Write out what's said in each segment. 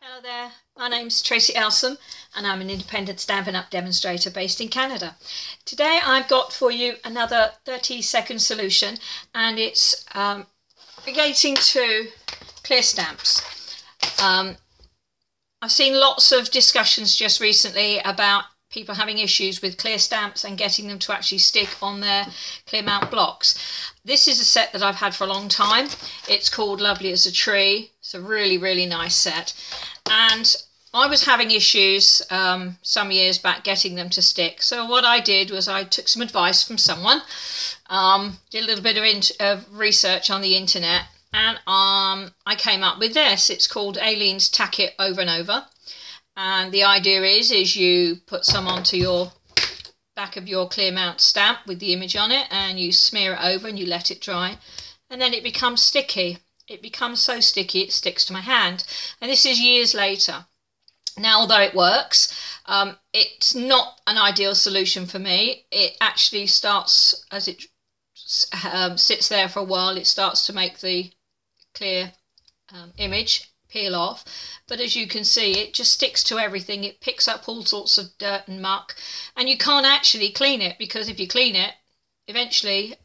Hello there, my name's Tracy Elsom and I'm an independent Stampin' Up! Demonstrator based in Canada. Today I've got for you another 30-second solution, and it's relating to clear stamps. I've seen lots of discussions just recently about people having issues with clear stamps and getting them to actually stick on their clear mount blocks. This is a set that I've had for a long time. It's called Lovely as a Tree. It's a really nice set, and I was having issues some years back getting them to stick. So what I did was I took some advice from someone, did a little bit of research on the internet, and I came up with this. It's called Aileen's Tack It Over and Over. And the idea is you put some onto your back of your clear mount stamp with the image on it, and you smear it over and you let it dry, and then it becomes sticky. It becomes so sticky it sticks to my hand. And this is years later. Now, although it works, it's not an ideal solution for me. It actually starts, as it sits there for a while, it starts to make the clear image peel off, but as you can see, it just sticks to everything. It picks up all sorts of dirt and muck, and you can't actually clean it, because if you clean it, eventually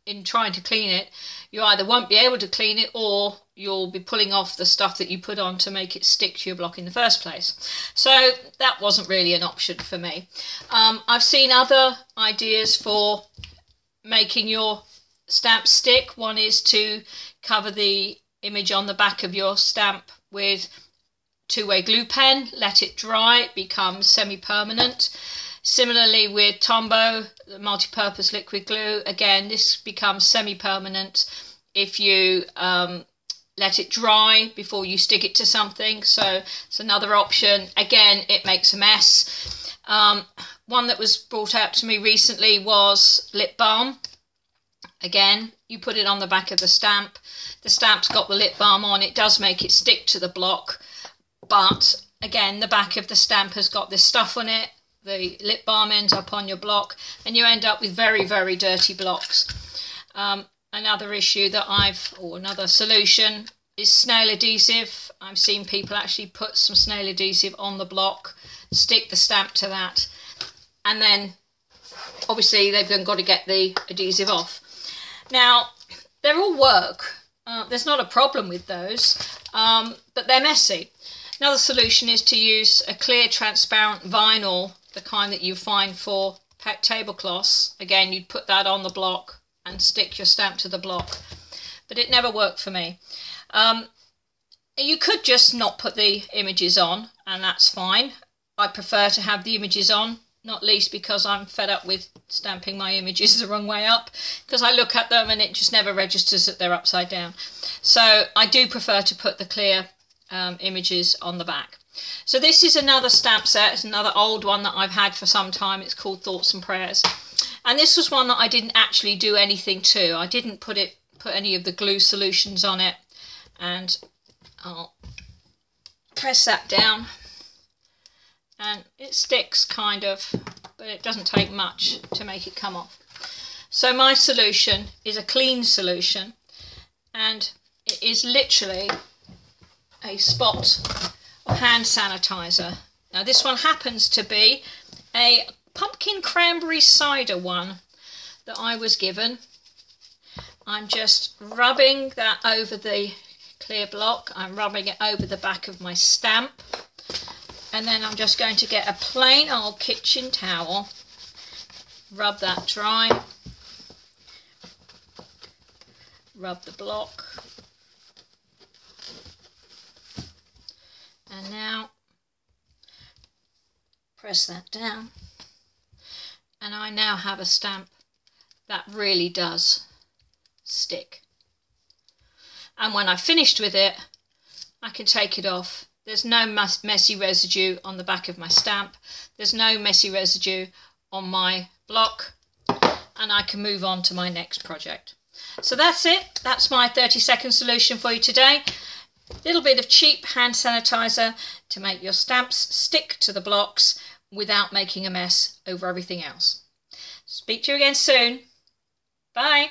in trying to clean it, you either won't be able to clean it, or you'll be pulling off the stuff that you put on to make it stick to your block in the first place. So that wasn't really an option for me. I've seen other ideas for making your stamp stick. One is to cover the image on the back of your stamp with two-way glue pen, let it dry, it becomes semi-permanent. Similarly with Tombow, the multi-purpose liquid glue, again this becomes semi-permanent if you let it dry before you stick it to something. So it's another option. Again, it makes a mess. One that was brought out to me recently was lip balm. Again, you put it on the back of the stamp. The stamp's got the lip balm on. It does make it stick to the block, but again, the back of the stamp has got this stuff on it. The lip balm ends up on your block, and you end up with very dirty blocks. Another issue that another solution is snail adhesive. I've seen people actually put some snail adhesive on the block, stick the stamp to that, and then obviously they've then got to get the adhesive off. Now, they all work. There's not a problem with those, but they're messy. Another solution is to use a clear transparent vinyl, the kind that you find for packed tablecloths. Again, you'd put that on the block and stick your stamp to the block, but it never worked for me. You could just not put the images on, and that's fine. I prefer to have the images on, not least because I'm fed up with stamping my images the wrong way up, because I look at them and it just never registers that they're upside down. So I do prefer to put the clear images on the back. So this is another stamp set. It's another old one that I've had for some time. It's called Thoughts and Prayers. And this was one that I didn't actually do anything to. I didn't put any of the glue solutions on it. And I'll press that down. And it sticks kind of, but it doesn't take much to make it come off. So my solution is a clean solution, and it is literally a spot of hand sanitizer. Now this one happens to be a pumpkin cranberry cider one that I was given. I'm just rubbing that over the clear block. I'm rubbing it over the back of my stamp. And then I'm just going to get a plain old kitchen towel, rub that dry, rub the block, and now press that down, and I now have a stamp that really does stick. And when I've finished with it, I can take it off. There's no messy residue on the back of my stamp. There's no messy residue on my block, and I can move on to my next project. So that's it. That's my 30-second solution for you today. A little bit of cheap hand sanitizer to make your stamps stick to the blocks without making a mess over everything else. Speak to you again soon. Bye.